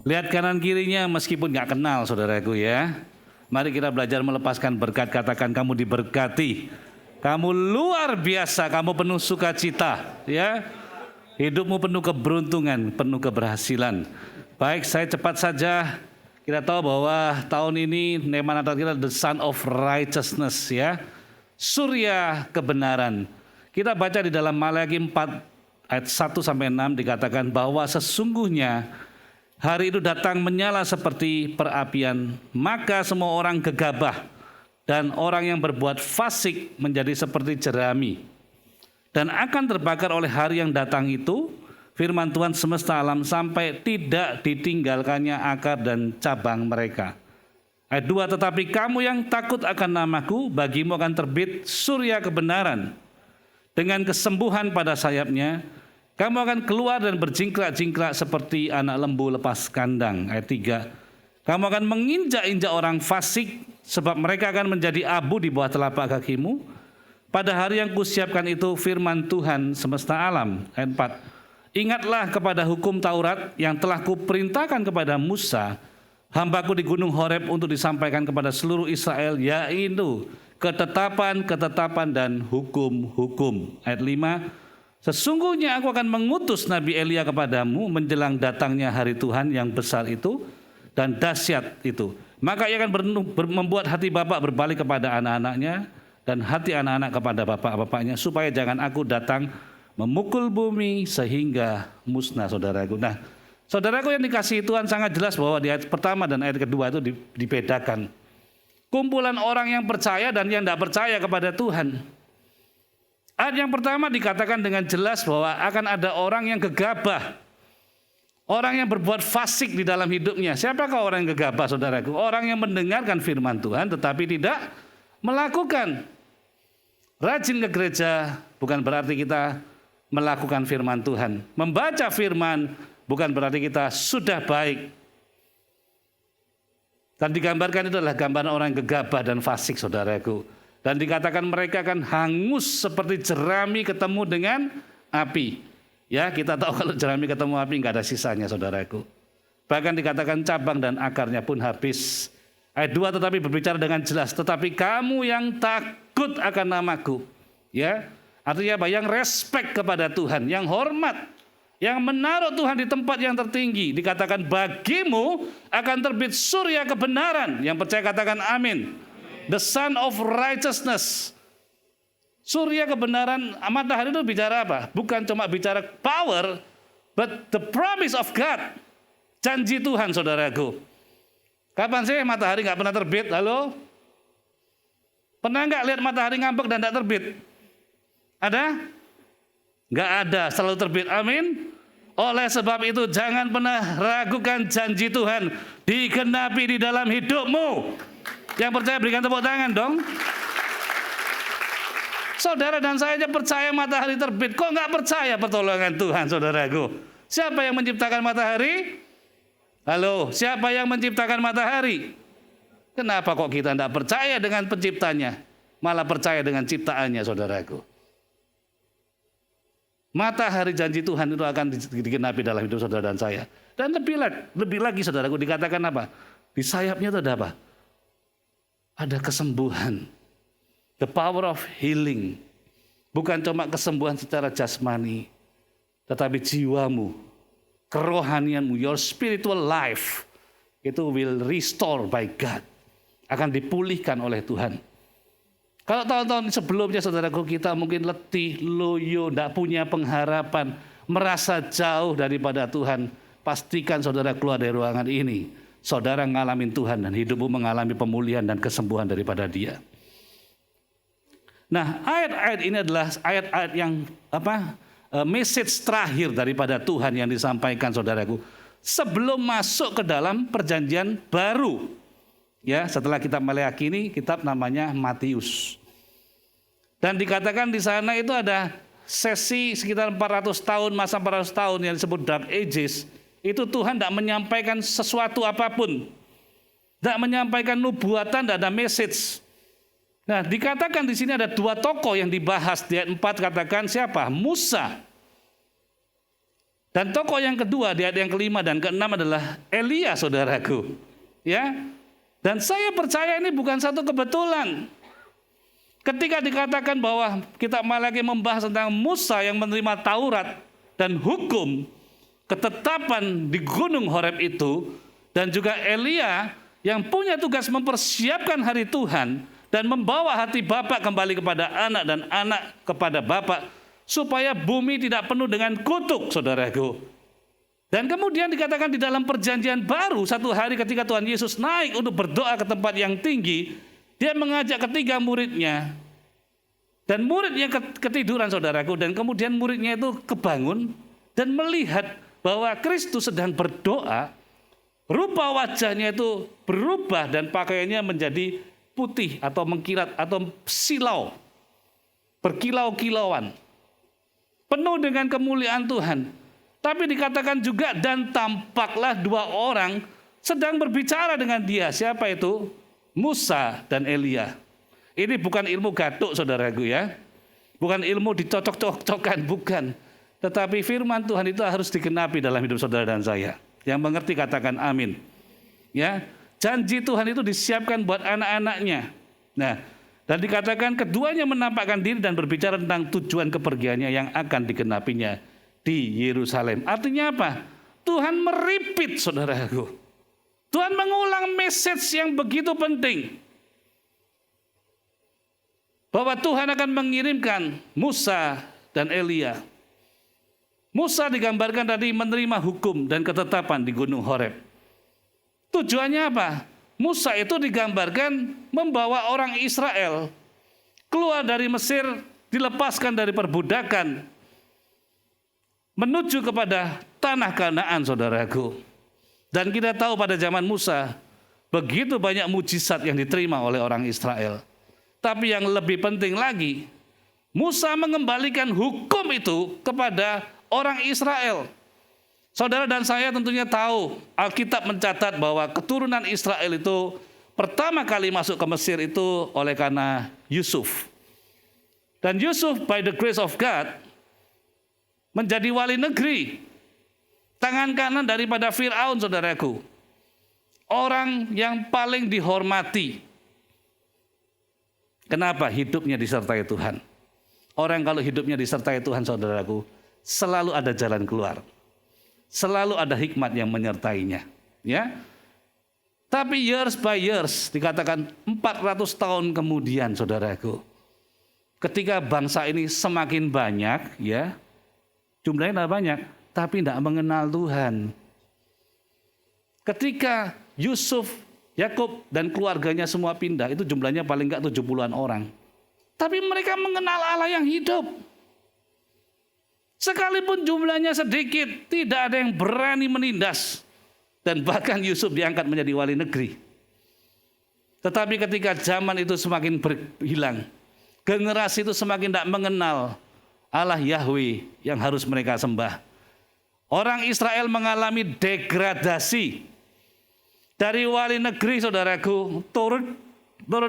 Lihat kanan kirinya meskipun nggak kenal saudaraku ya. Mari kita belajar melepaskan berkat, katakan kamu diberkati. Kamu luar biasa, kamu penuh sukacita ya. Hidupmu penuh keberuntungan, penuh keberhasilan. Baik, saya cepat saja. Kita tahu bahwa tahun ini tema Natal kita The Sun of Righteousness ya. Surya kebenaran. Kita baca di dalam Maleakhi 4 ayat 1 sampai 6 dikatakan bahwa sesungguhnya hari itu datang menyala seperti perapian, maka semua orang gegabah dan orang yang berbuat fasik menjadi seperti jerami. Dan akan terbakar oleh hari yang datang itu, firman Tuhan semesta alam, sampai tidak ditinggalkannya akar dan cabang mereka. Ayat 2, tetapi kamu yang takut akan namaku, bagimu akan terbit surya kebenaran. Dengan kesembuhan pada sayapnya, kamu akan keluar dan berjingkrak-jingkrak seperti anak lembu lepas kandang. Ayat 3, kamu akan menginjak-injak orang fasik, sebab mereka akan menjadi abu di bawah telapak kakimu. Pada hari yang kusiapkan itu, firman Tuhan semesta alam. Ayat 4, ingatlah kepada hukum Taurat yang telah kuperintahkan kepada Musa, hambaku di gunung Horeb, untuk disampaikan kepada seluruh Israel, yaitu ketetapan-ketetapan dan hukum-hukum. Ayat 5, sesungguhnya aku akan mengutus Nabi Elia kepadamu menjelang datangnya hari Tuhan yang besar itu dan dahsyat itu. Maka ia akan membuat hati bapak berbalik kepada anak-anaknya dan hati anak-anak kepada bapak-bapaknya, supaya jangan aku datang memukul bumi sehingga musnah, saudaraku. Nah, saudaraku yang dikasihi Tuhan, sangat jelas bahwa di ayat pertama dan ayat kedua itu dibedakan. Kumpulan orang yang percaya dan yang tidak percaya kepada Tuhan. Ayat yang pertama dikatakan dengan jelas bahwa akan ada orang yang gegabah, orang yang berbuat fasik di dalam hidupnya. Siapakah orang yang gegabah, saudaraku? Orang yang mendengarkan firman Tuhan tetapi tidak melakukan. Rajin ke gereja bukan berarti kita melakukan firman Tuhan. Membaca firman bukan berarti kita sudah baik. Dan digambarkan itu adalah gambaran orang yang gegabah dan fasik, saudaraku. Dan dikatakan mereka akan hangus seperti jerami ketemu dengan api. Ya, kita tahu kalau jerami ketemu api nggak ada sisanya, saudaraku. Bahkan dikatakan cabang dan akarnya pun habis. Ayat 2, tetapi berbicara dengan jelas, tetapi kamu yang takut akan namaku. Ya, artinya apa? Yang respect kepada Tuhan, yang hormat, yang menaruh Tuhan di tempat yang tertinggi. Dikatakan bagimu akan terbit surya kebenaran. Yang percaya katakan amin. The Sun of Righteousness. Surya kebenaran, matahari itu bicara apa? Bukan cuma bicara power, but the promise of God. Janji Tuhan, saudaraku. Kapan sih matahari nggak pernah terbit? Halo? Pernah nggak lihat matahari ngambek dan tidak terbit? Ada? Nggak ada, selalu terbit. Amin. Oleh sebab itu jangan pernah ragukan janji Tuhan digenapi di dalam hidupmu. Yang percaya berikan tepuk tangan dong. Saudara dan saya aja percaya matahari terbit. Kok nggak percaya pertolongan Tuhan, saudaraku? Siapa yang menciptakan matahari? Halo, siapa yang menciptakan matahari? Kenapa kok kita tidak percaya dengan penciptanya, malah percaya dengan ciptaannya, saudaraku? Matahari janji Tuhan itu akan digenapi dalam hidup saudara dan saya. Dan lebih lagi saudaraku, dikatakan apa? Di sayapnya itu ada apa? Ada kesembuhan. The power of healing. Bukan cuma kesembuhan secara jasmani, tetapi jiwamu, kerohanianmu, your spiritual life, itu will restore by God. Akan dipulihkan oleh Tuhan. Kalau tahun-tahun sebelumnya saudaraku kita mungkin letih, loyo, tidak punya pengharapan, merasa jauh daripada Tuhan, pastikan saudara keluar dari ruangan ini, saudara ngalamin Tuhan dan hidupmu mengalami pemulihan dan kesembuhan daripada Dia. Nah, ayat-ayat ini adalah ayat-ayat yang message terakhir daripada Tuhan yang disampaikan saudaraku sebelum masuk ke dalam perjanjian baru. Ya, setelah kita meyakini kitab namanya Matius. Dan dikatakan di sana itu ada sesi sekitar 400 tahun, masa 400 tahun yang disebut Dark Ages. Itu Tuhan tidak menyampaikan sesuatu apapun. Tidak menyampaikan nubuatan, tidak ada message. Nah, dikatakan di sini ada dua tokoh yang dibahas. Di ayat 4 katakan siapa? Musa. Dan tokoh yang kedua di ayat yang kelima dan keenam adalah Elia, saudaraku. Ya. Dan saya percaya ini bukan satu kebetulan. Ketika dikatakan bahwa kitab Malaki membahas tentang Musa yang menerima Taurat dan hukum, ketetapan di Gunung Horeb itu, dan juga Elia yang punya tugas mempersiapkan hari Tuhan dan membawa hati Bapa kembali kepada anak dan anak kepada Bapa, supaya bumi tidak penuh dengan kutuk, saudaraku. Dan kemudian dikatakan di dalam perjanjian baru, satu hari ketika Tuhan Yesus naik untuk berdoa ke tempat yang tinggi, Dia mengajak ketiga muridnya. Dan muridnya ketiduran, saudaraku. Dan kemudian muridnya itu kebangun dan melihat bahwa Kristus sedang berdoa. Rupa wajahnya itu berubah dan pakaiannya menjadi putih atau mengkilat atau silau. Berkilau-kilauan. Penuh dengan kemuliaan Tuhan. Tapi dikatakan juga dan tampaklah dua orang sedang berbicara dengan Dia. Siapa itu? Musa dan Elia. Ini bukan ilmu gatuk, saudaraku ya. Bukan ilmu dicocok-cocokkan, bukan. Tetapi firman Tuhan itu harus digenapi dalam hidup saudara dan saya. Yang mengerti katakan amin. Ya, janji Tuhan itu disiapkan buat anak-anaknya. Nah, dan dikatakan keduanya menampakkan diri dan berbicara tentang tujuan kepergiannya yang akan digenapinya di Yerusalem. Artinya apa? Tuhan meripit, saudaraku. Tuhan mengulang message yang begitu penting. Bahwa Tuhan akan mengirimkan Musa dan Elia. Musa digambarkan tadi menerima hukum dan ketetapan di Gunung Horeb. Tujuannya apa? Musa itu digambarkan membawa orang Israel keluar dari Mesir, dilepaskan dari perbudakan, menuju kepada tanah Kanaan, saudaraku. Dan kita tahu pada zaman Musa, begitu banyak mujizat yang diterima oleh orang Israel. Tapi yang lebih penting lagi, Musa mengembalikan hukum itu kepada orang Israel. Saudara dan saya tentunya tahu, Alkitab mencatat bahwa keturunan Israel itu pertama kali masuk ke Mesir itu oleh karena Yusuf. Dan Yusuf by the grace of God menjadi wali negeri, tangan kanan daripada Fir'aun, saudaraku. Orang yang paling dihormati. Kenapa? Hidupnya disertai Tuhan. Orang kalau hidupnya disertai Tuhan, saudaraku, selalu ada jalan keluar. Selalu ada hikmat yang menyertainya. Ya. Tapi years by years, dikatakan 400 tahun kemudian, saudaraku, ketika bangsa ini semakin banyak, ya, jumlahnya tidak banyak, tapi tidak mengenal Tuhan. Ketika Yusuf, Yakub dan keluarganya semua pindah, itu jumlahnya paling enggak 70-an orang. Tapi mereka mengenal Allah yang hidup. Sekalipun jumlahnya sedikit, tidak ada yang berani menindas. Dan bahkan Yusuf diangkat menjadi wali negeri. Tetapi ketika zaman itu semakin berhilang, generasi itu semakin tidak mengenal Allah Yahweh yang harus mereka sembah. Orang Israel mengalami degradasi. Dari wali negeri, saudaraku, turun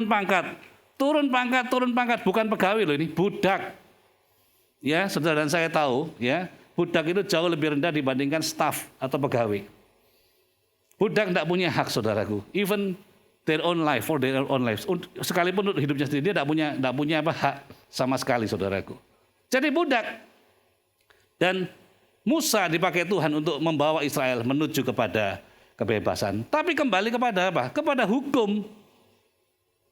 pangkat. Turun pangkat, bukan pegawai loh ini, budak. Ya, saudara dan saya tahu, ya, budak itu jauh lebih rendah dibandingkan staf atau pegawai. Budak tidak punya hak, saudaraku. Even their own life, for their own lives. Sekalipun untuk hidupnya sendiri, dia tidak punya hak sama sekali, saudaraku. Jadi budak. Dan Musa dipakai Tuhan untuk membawa Israel menuju kepada kebebasan. Tapi kembali kepada apa? Kepada hukum.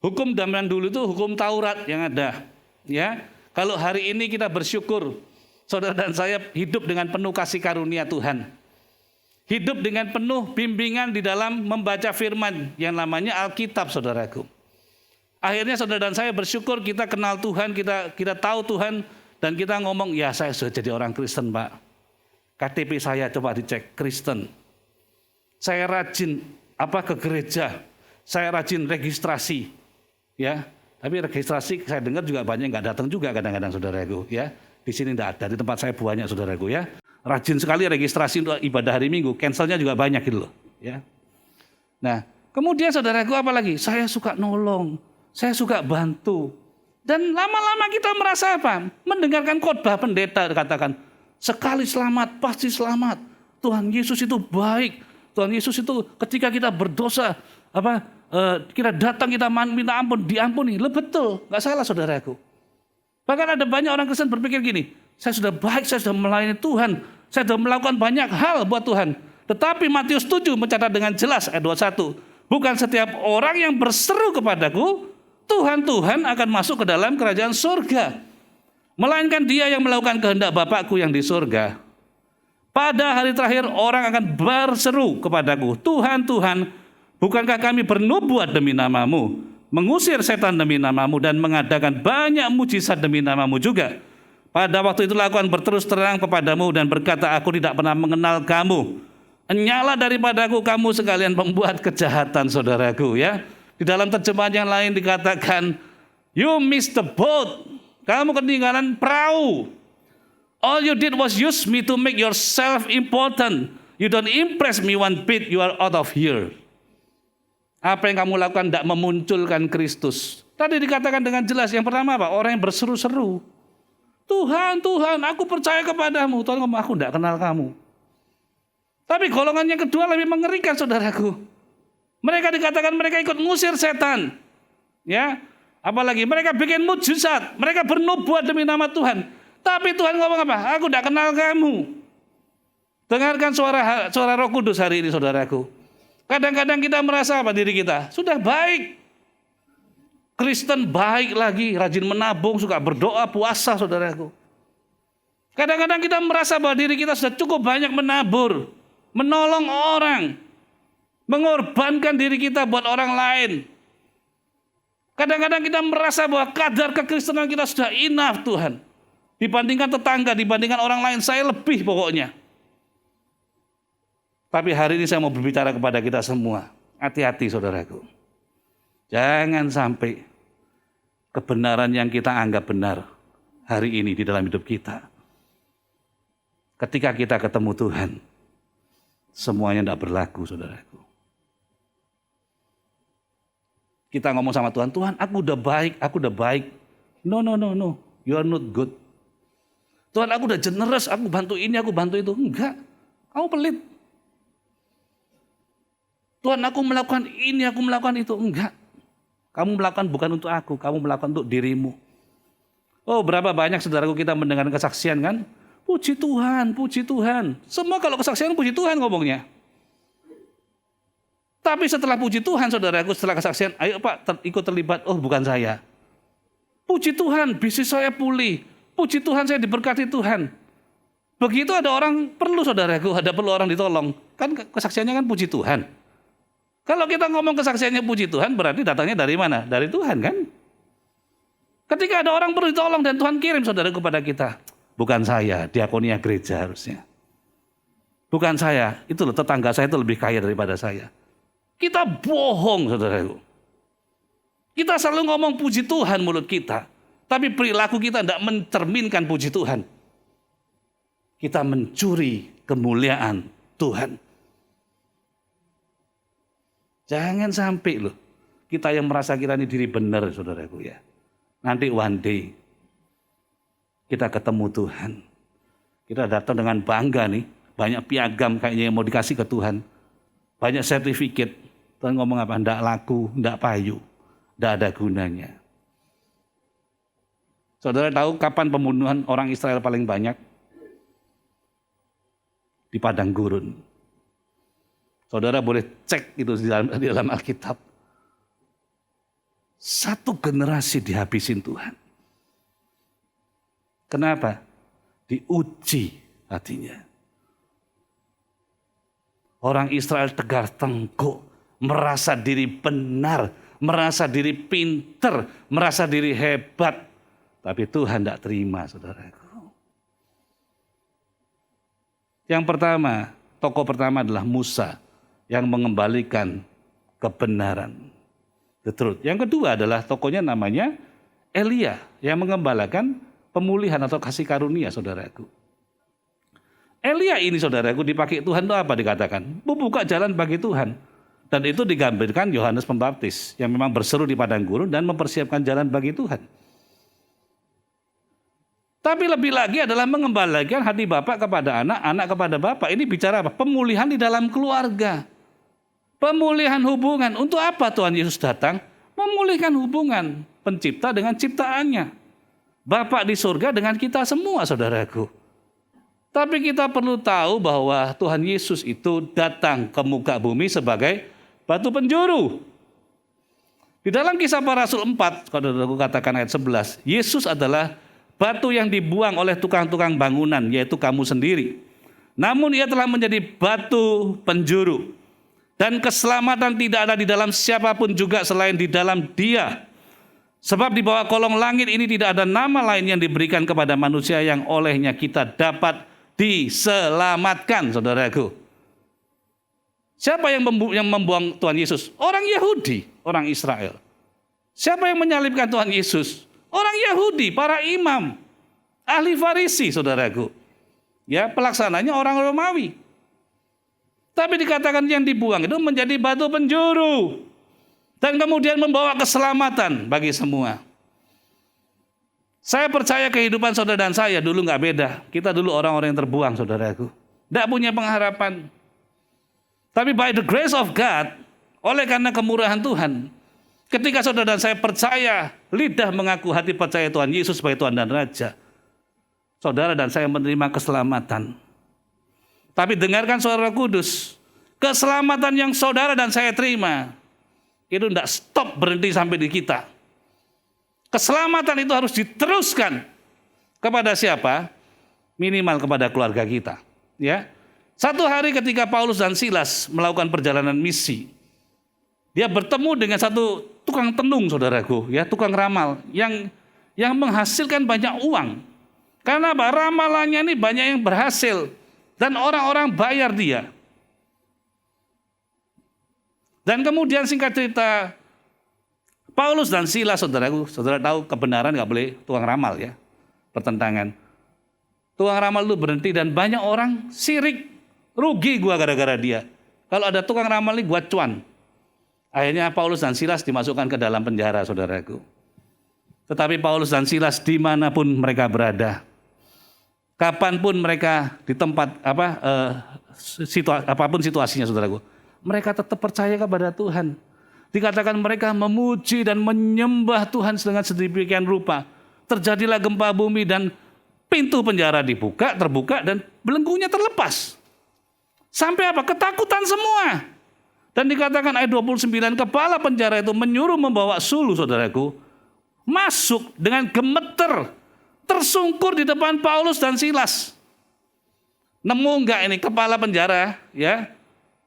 Hukum zaman dulu itu hukum Taurat yang ada. Ya, kalau hari ini kita bersyukur, saudara dan saya hidup dengan penuh kasih karunia Tuhan. Hidup dengan penuh bimbingan di dalam membaca firman yang namanya Alkitab, saudaraku. Akhirnya saudara dan saya bersyukur kita kenal Tuhan, kita tahu Tuhan, dan kita ngomong, ya saya sudah jadi orang Kristen, Pak. KTP saya coba dicek, Kristen. Saya rajin ke gereja, saya rajin registrasi, ya. Tapi registrasi saya dengar juga banyak nggak datang juga kadang-kadang, saudaraku, ya. Di sini tidak ada, di tempat saya banyak, saudaraku, ya. Rajin sekali registrasi untuk ibadah hari Minggu, cancelnya juga banyak gitu loh, ya. Nah, kemudian saudaraku apa lagi? Saya suka nolong, saya suka bantu. Dan lama-lama kita merasa apa? Mendengarkan khotbah pendeta katakan, sekali selamat pasti selamat. Tuhan Yesus itu baik. Tuhan Yesus itu ketika kita berdosa, kita datang kita minta ampun, diampuni. Betul, nggak salah saudaraku. Bahkan ada banyak orang Kristen berpikir gini, saya sudah baik, saya sudah melayani Tuhan, saya sudah melakukan banyak hal buat Tuhan. Tetapi Matius 7 mencatat dengan jelas ayat 21, bukan setiap orang yang berseru kepadaku, Tuhan, Tuhan akan masuk ke dalam kerajaan surga. Melainkan dia yang melakukan kehendak Bapakku yang di surga. Pada hari terakhir orang akan berseru kepadaku, Tuhan, Tuhan, bukankah kami bernubuat demi namamu, mengusir setan demi namamu, dan mengadakan banyak mujizat demi namamu juga. Pada waktu itulah aku akan berterus terang kepadamu dan berkata, aku tidak pernah mengenal kamu. Enyala daripadaku kamu sekalian pembuat kejahatan, saudaraku, ya. Di dalam terjemahan yang lain dikatakan, you missed the boat. Kamu ketinggalan perahu. All you did was use me to make yourself important. You don't impress me one bit, you are out of here. Apa yang kamu lakukan tidak memunculkan Kristus. Tadi dikatakan dengan jelas, yang pertama apa? Orang yang berseru-seru. Tuhan, Tuhan, aku percaya kepadamu. Tuhan ngomong, aku tidak kenal kamu. Tapi golongan yang kedua lebih mengerikan, saudaraku. Mereka dikatakan mereka ikut ngusir setan. Ya, apalagi mereka bikin mujizat, mereka bernubuat demi nama Tuhan. Tapi Tuhan ngomong apa? Aku tidak kenal kamu. Dengarkan suara Roh Kudus hari ini, saudaraku. Kadang-kadang kita merasa apa diri kita? Sudah baik. Kristen baik lagi, rajin menabung, suka berdoa, puasa, saudaraku. Kadang-kadang kita merasa bahwa diri kita sudah cukup banyak menabur, menolong orang, mengorbankan diri kita buat orang lain. Kadang-kadang kita merasa bahwa kadar kekristenan kita sudah enough, Tuhan. Dibandingkan tetangga, dibandingkan orang lain, saya lebih pokoknya. Tapi hari ini saya mau berbicara kepada kita semua. Hati-hati, saudaraku. Jangan sampai kebenaran yang kita anggap benar hari ini di dalam hidup kita, ketika kita ketemu Tuhan, semuanya tidak berlaku, saudaraku. Kita ngomong sama Tuhan, Tuhan aku udah baik. No, you are not good. Tuhan aku udah generous, aku bantu ini, aku bantu itu. Enggak, kamu pelit. Tuhan aku melakukan ini, aku melakukan itu. Enggak. Kamu melakukan bukan untuk aku, kamu melakukan untuk dirimu. Oh, berapa banyak saudaraku kita mendengar kesaksian kan? Puji Tuhan, puji Tuhan. Semua kalau kesaksian puji Tuhan ngomongnya. Tapi setelah puji Tuhan saudaraku, setelah kesaksian, ayo Pak ikut terlibat. Oh, bukan saya. Puji Tuhan, bisnis saya pulih. Puji Tuhan, saya diberkati Tuhan. Begitu ada orang perlu saudaraku, ada perlu orang ditolong. Kan kesaksiannya kan puji Tuhan. Kalau kita ngomong kesaksiannya puji Tuhan, berarti datangnya dari mana? Dari Tuhan kan? Ketika ada orang perlu ditolong dan Tuhan kirim saudara kepada kita. Bukan saya, diakonia gereja harusnya. Bukan saya, itu loh tetangga saya itu lebih kaya daripada saya. Kita bohong saudaraku. Kita selalu ngomong puji Tuhan mulut kita. Tapi perilaku kita tidak mencerminkan puji Tuhan. Kita mencuri kemuliaan Tuhan. Jangan sampai loh, kita yang merasa kita ini diri benar saudaraku ya. Nanti one day, kita ketemu Tuhan. Kita datang dengan bangga nih, banyak piagam kayaknya yang mau dikasih ke Tuhan. Banyak sertifikat. Tuhan ngomong apa? Ndak laku, ndak payu, ndak ada gunanya. Saudara tahu kapan pembunuhan orang Israel paling banyak? Di padang gurun. Saudara boleh cek itu di dalam Alkitab. Satu generasi dihabisin Tuhan. Kenapa? Diuji hatinya. Orang Israel tegar tengkuk, merasa diri benar, merasa diri pinter, merasa diri hebat. Tapi Tuhan tidak terima, saudaraku. Yang pertama, tokoh pertama adalah Musa yang mengembalikan kebenaran. The truth. Yang kedua adalah tokohnya namanya Elia yang mengembalikan pemulihan atau kasih karunia, saudaraku. Elia ini, saudaraku, dipakai Tuhan itu apa dikatakan? Membuka jalan bagi Tuhan. Dan itu digambarkan Yohanes Pembaptis yang memang berseru di padang gurun dan mempersiapkan jalan bagi Tuhan. Tapi lebih lagi adalah mengembalikan hati bapak kepada anak, anak kepada bapak. Ini bicara apa? Pemulihan di dalam keluarga. Pemulihan hubungan. Untuk apa Tuhan Yesus datang? Memulihkan hubungan pencipta dengan ciptaannya. Bapak di surga dengan kita semua, saudaraku. Tapi kita perlu tahu bahwa Tuhan Yesus itu datang ke muka bumi sebagai batu penjuru. Di dalam Kisah Para Rasul 4, kalau aku katakan ayat 11, Yesus adalah batu yang dibuang oleh tukang-tukang bangunan, yaitu kamu sendiri. Namun ia telah menjadi batu penjuru. Dan keselamatan tidak ada di dalam siapapun juga selain di dalam Dia. Sebab di bawah kolong langit ini tidak ada nama lain yang diberikan kepada manusia yang olehnya kita dapat diselamatkan, saudaraku. Siapa yang membuang Tuhan Yesus? Orang Yahudi, orang Israel. Siapa yang menyalibkan Tuhan Yesus? Orang Yahudi, para imam, ahli Farisi, saudaraku. Ya, pelaksananya orang Romawi. Tapi dikatakan yang dibuang itu menjadi batu penjuru. Dan kemudian membawa keselamatan bagi semua. Saya percaya kehidupan saudara dan saya dulu nggak beda. Kita dulu orang-orang yang terbuang, saudaraku. Tidak punya pengharapan. Tapi by the grace of God, oleh karena kemurahan Tuhan, ketika saudara dan saya percaya, lidah mengaku, hati percaya Tuhan Yesus sebagai Tuhan dan Raja, saudara dan saya menerima keselamatan. Tapi dengarkan Saudara Kudus, keselamatan yang saudara dan saya terima, itu tidak stop berhenti sampai di kita. Keselamatan itu harus diteruskan kepada siapa? Minimal kepada keluarga kita. Ya, satu hari ketika Paulus dan Silas melakukan perjalanan misi, dia bertemu dengan satu tukang tenung, saudaraku, ya, tukang ramal yang menghasilkan banyak uang. Karena apa? Ramalannya ini banyak yang berhasil dan orang-orang bayar dia. Dan kemudian singkat cerita, Paulus dan Silas, saudaraku, saudara tahu kebenaran nggak boleh tukang ramal, ya, pertentangan. Tukang ramal itu berhenti dan banyak orang sirik, rugi gua gara-gara dia. Kalau ada tukang ramal ini gua cuan. Akhirnya Paulus dan Silas dimasukkan ke dalam penjara, saudaraku. Tetapi Paulus dan Silas dimanapun mereka berada, kapanpun mereka di tempat apapun situasinya, saudaraku, mereka tetap percaya kepada Tuhan. Dikatakan mereka memuji dan menyembah Tuhan dengan sedemikian rupa. Terjadilah gempa bumi dan pintu penjara terbuka dan belenggunya terlepas. Sampai apa? Ketakutan semua. Dan dikatakan ayat 29, kepala penjara itu menyuruh membawa suluh, saudaraku, masuk dengan gemeter, tersungkur di depan Paulus dan Silas. Nemu enggak ini kepala penjara, ya,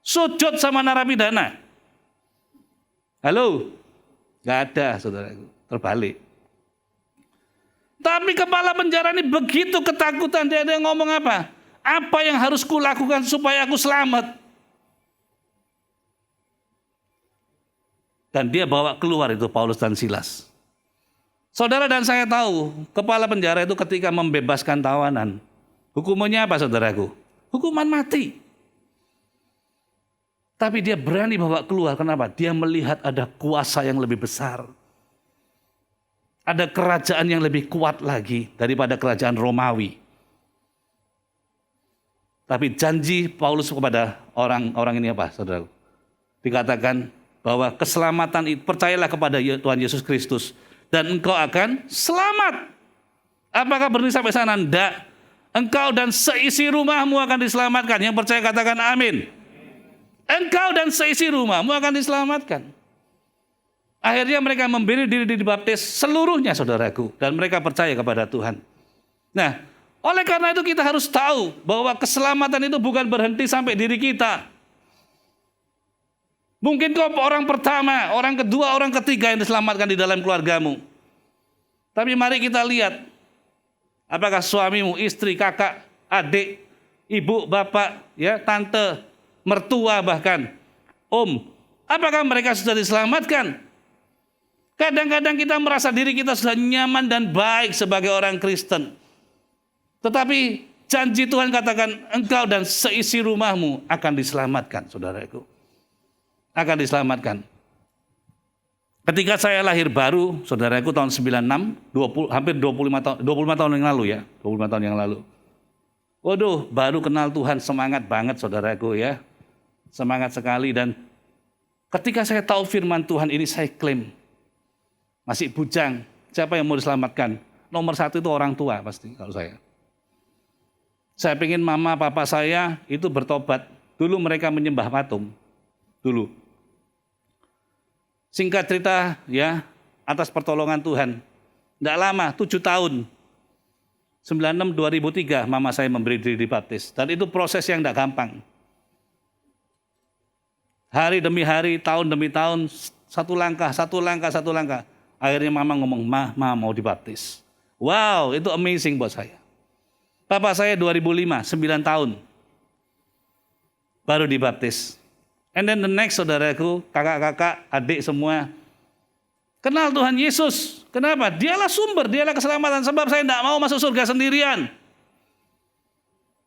sujud sama narapidana? Halo? Enggak ada, saudaraku, terbalik. Tapi kepala penjara ini begitu ketakutan, dia ngomong apa? Apa yang harus kulakukan supaya aku selamat? Dan dia bawa keluar itu Paulus dan Silas. Saudara dan saya tahu, kepala penjara itu ketika membebaskan tawanan, hukumannya apa, saudaraku? Hukuman mati. Tapi dia berani bawa keluar, kenapa? Dia melihat ada kuasa yang lebih besar. ada kerajaan yang lebih kuat lagi daripada kerajaan Romawi. Tapi janji Paulus kepada orang-orang ini apa, saudara? Dikatakan bahwa keselamatan itu, percayalah kepada Tuhan Yesus Kristus dan engkau akan selamat. Apakah berhenti sampai sana? Tidak. Engkau dan seisi rumahmu akan diselamatkan. Yang percaya katakan amin. Engkau dan seisi rumahmu akan diselamatkan. Akhirnya mereka memberi diri dibaptis seluruhnya, saudaraku. Dan mereka percaya kepada Tuhan. Nah, oleh karena itu kita harus tahu bahwa keselamatan itu bukan berhenti sampai diri kita. Mungkin kau orang pertama, orang kedua, orang ketiga yang diselamatkan di dalam keluargamu. Tapi mari kita lihat. Apakah suamimu, istri, kakak, adik, ibu, bapak, ya, tante, mertua bahkan, apakah mereka sudah diselamatkan? Kadang-kadang kita merasa diri kita sudah nyaman dan baik sebagai orang Kristen. Tetapi janji Tuhan katakan engkau dan seisi rumahmu akan diselamatkan, saudaraku. Akan diselamatkan. Ketika saya lahir baru, saudaraku tahun 96, hampir 25 tahun yang lalu ya, 25 tahun yang lalu. Waduh, baru kenal Tuhan, semangat banget saudaraku ya. Semangat sekali, dan ketika saya tahu firman Tuhan ini saya klaim. Masih bujang, siapa yang mau diselamatkan? Nomor satu itu orang tua pasti kalau saya. Saya pengen mama papa saya itu bertobat. Dulu mereka menyembah patung, dulu. Singkat cerita ya, atas pertolongan Tuhan. Tidak lama, 7 tahun. 96-2003 mama saya memberi diri dibaptis. Dan itu proses yang tidak gampang. Hari demi hari, tahun demi tahun, satu langkah. Akhirnya mama ngomong, ma mau dibaptis. Wow, itu amazing buat saya. Papa saya 2005, 9 tahun. Baru dibaptis. And then the next, saudaraku, kakak-kakak, adik semua kenal Tuhan Yesus. Kenapa? Dialah sumber, dialah keselamatan. Sebab saya tidak mau masuk surga sendirian.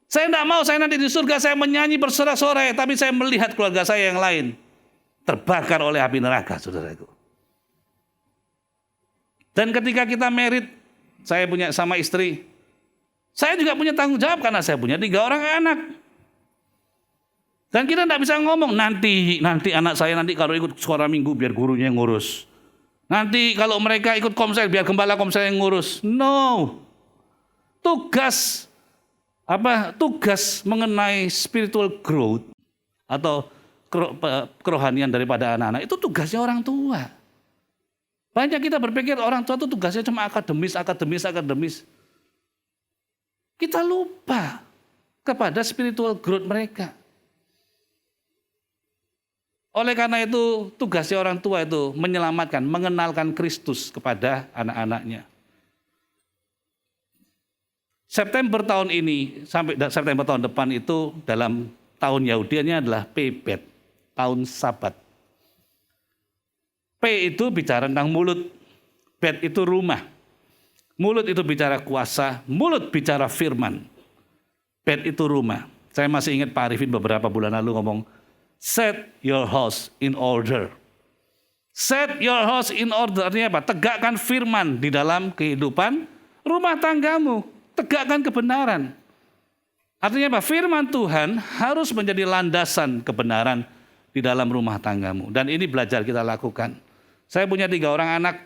Saya tidak mau saya nanti di surga saya menyanyi bersorak-sorai, tapi saya melihat keluarga saya yang lain terbakar oleh api neraka, saudaraku. Dan ketika kita married, saya punya sama istri, saya juga punya tanggung jawab karena saya punya 3 orang anak. Dan kita tidak bisa ngomong, nanti anak saya nanti kalau ikut sekolah minggu biar gurunya yang ngurus. Nanti kalau mereka ikut komsel biar gembala komsel yang ngurus. No. Tugas mengenai spiritual growth atau kerohanian daripada anak-anak itu tugasnya orang tua. Banyak kita berpikir orang tua itu tugasnya cuma akademis. Kita lupa kepada spiritual growth mereka. Oleh karena itu tugasnya orang tua itu menyelamatkan, mengenalkan Kristus kepada anak-anaknya. September tahun ini sampai September tahun depan itu dalam tahun Yahudiannya adalah Pebet, tahun Sabat. P itu bicara tentang mulut, Bet itu rumah. Mulut itu bicara kuasa, mulut bicara firman. Bet itu rumah. Saya masih ingat Pak Arifin beberapa bulan lalu ngomong, set your house in order. Set your house in order artinya apa? Tegakkan firman di dalam kehidupan rumah tanggamu. Tegakkan kebenaran. Artinya apa? Firman Tuhan harus menjadi landasan kebenaran di dalam rumah tanggamu. Dan ini belajar kita lakukan. Saya punya 3 orang anak.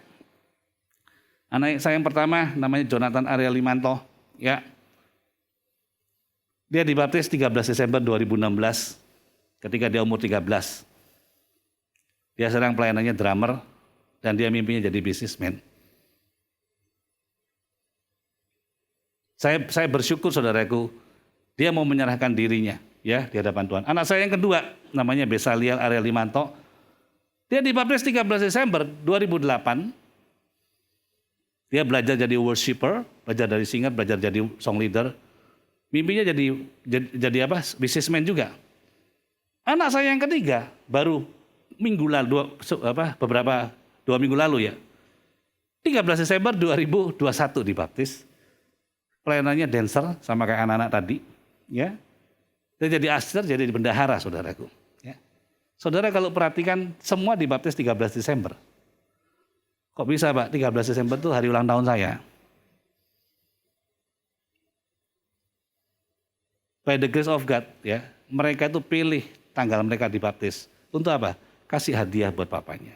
Anak saya yang pertama namanya Jonathan Arya Limanto. Ya. Dia dibaptis 13 Desember 2016. Ketika dia umur 13, dia sedang pelayanannya drummer dan dia mimpinya jadi bisnismen. Saya bersyukur saudaraku, dia mau menyerahkan dirinya ya di hadapan Tuhan. Anak saya yang kedua namanya Besaliel Arya Limanto. Dia dibaptis 13 Desember 2008. Dia belajar jadi worshiper, belajar dari singer, belajar jadi song leader. Mimpinya jadi apa? Bisnismen juga. Anak saya yang ketiga baru minggu lalu, 2 minggu lalu ya. 13 Desember 2021 dibaptis. Pelayanannya dancer sama kayak anak-anak tadi. Ya. Dia jadi aster, jadi bendahara saudaraku. Ya. Saudara kalau perhatikan semua dibaptis 13 Desember. Kok bisa Pak, 13 Desember itu hari ulang tahun saya. By the grace of God, ya, mereka itu pilih tanggal mereka dibaptis. Untuk apa? Kasih hadiah buat papanya.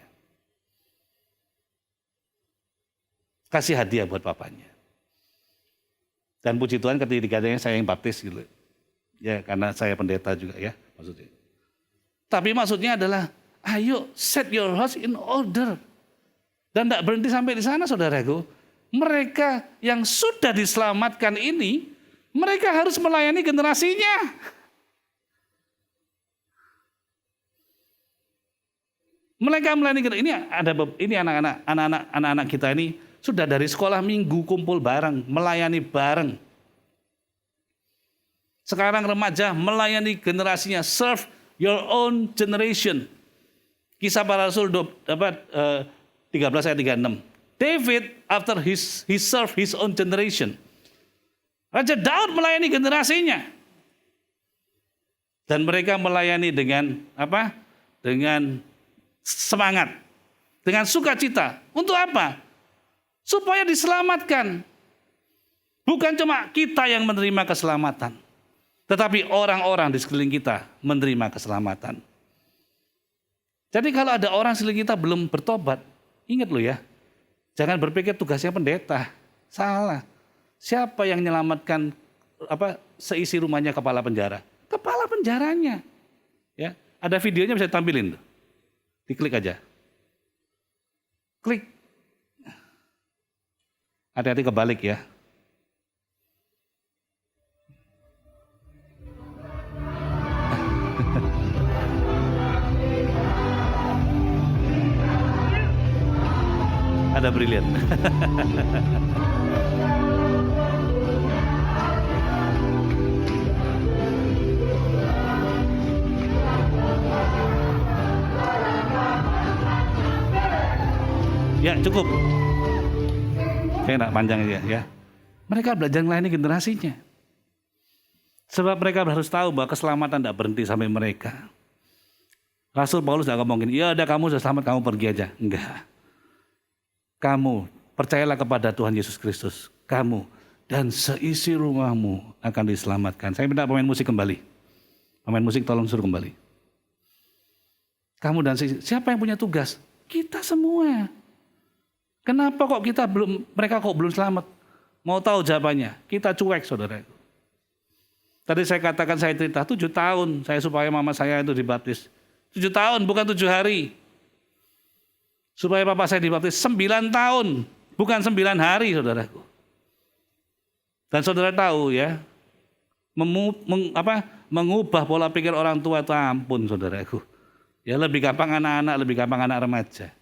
Kasih hadiah buat papanya. Dan puji Tuhan ketiganya saya yang baptis gitu. Ya, karena saya pendeta juga ya maksudnya. Tapi maksudnya adalah, ayo set your house in order. Dan tidak berhenti sampai di sana saudaraku. Mereka yang sudah diselamatkan ini, mereka harus melayani generasinya. Mereka melayani ini anak-anak kita ini sudah dari sekolah minggu kumpul bareng, melayani bareng. Sekarang remaja melayani generasinya, serve your own generation. Kisah Para Rasul 13 ayat 36. David after he served his own generation. Raja Daud melayani generasinya. Dan mereka melayani dengan apa? Dengan semangat, dengan sukacita. Untuk apa? Supaya diselamatkan. Bukan cuma kita yang menerima keselamatan, tetapi orang-orang di sekeliling kita menerima keselamatan. Jadi kalau ada orang sekeliling kita belum bertobat, ingat loh ya, jangan berpikir tugasnya pendeta. Salah. Siapa yang menyelamatkan seisi rumahnya kepala penjara? Kepala penjaranya. Ya, ada videonya bisa ditampilin. Diklik aja. Klik. Hati-hati kebalik ya. Ada brilian. Ya cukup. Saya tidak panjang ya. Mereka belajar melayani generasinya. Sebab mereka harus tahu bahwa keselamatan tidak berhenti sampai mereka. Rasul Paulus tidak ngomongin, ya udah kamu sudah selamat, kamu pergi aja. Enggak. Kamu percayalah kepada Tuhan Yesus Kristus. Kamu dan seisi rumahmu akan diselamatkan. Saya minta pemain musik kembali. Pemain musik tolong suruh kembali. Kamu dan siapa yang punya tugas? Kita semua. Kenapa kok mereka kok belum selamat? Mau tahu jawabannya? Kita cuek saudara. Tadi saya katakan, saya cerita 7 tahun saya supaya mama saya itu dibaptis. 7 tahun bukan 7 hari. Supaya papa saya dibaptis 9 tahun, bukan 9 hari saudaraku. Dan saudara tahu ya, mengubah pola pikir orang tua itu ampun saudaraku. Ya lebih gampang anak-anak, lebih gampang anak remaja.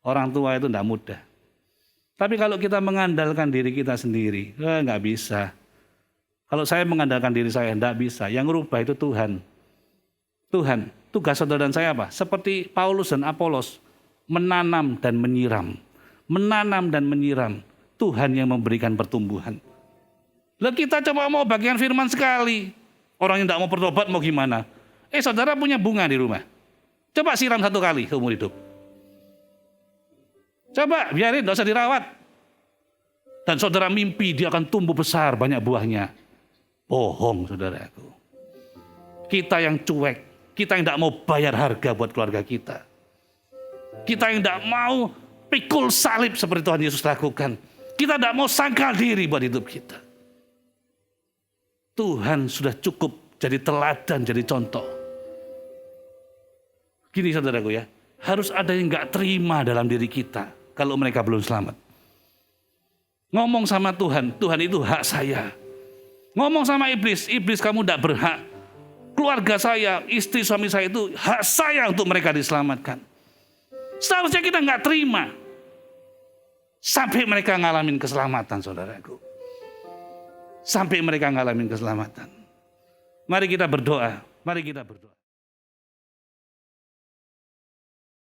Orang tua itu tidak mudah. Tapi kalau kita mengandalkan diri kita sendiri, nggak bisa. Kalau saya mengandalkan diri saya, tidak bisa. Yang merubah itu Tuhan. Tuhan, tugas saudara dan saya apa? Seperti Paulus dan Apolos, menanam dan menyiram. Menanam dan menyiram. Tuhan yang memberikan pertumbuhan. Lah kita coba mau bagian firman sekali. Orang yang tidak mau bertobat mau gimana? Saudara punya bunga di rumah. Coba siram 1 kali seumur hidup. Coba biarin, tidak usah dirawat. Dan saudara mimpi dia akan tumbuh besar banyak buahnya. Bohong saudaraku. Kita yang cuek, kita yang tidak mau bayar harga buat keluarga kita. Kita yang tidak mau pikul salib seperti Tuhan Yesus lakukan. Kita tidak mau sangkal diri buat hidup kita. Tuhan sudah cukup jadi teladan, jadi contoh. Gini saudaraku ya, harus ada yang gak terima dalam diri kita kalau mereka belum selamat. Ngomong sama Tuhan, Tuhan itu hak saya. Ngomong sama iblis, iblis kamu gak berhak. Keluarga saya, istri suami saya itu hak saya untuk mereka diselamatkan. Seharusnya kita gak terima. Sampai mereka ngalamin keselamatan saudaraku. Sampai mereka ngalamin keselamatan. Mari kita berdoa, mari kita berdoa.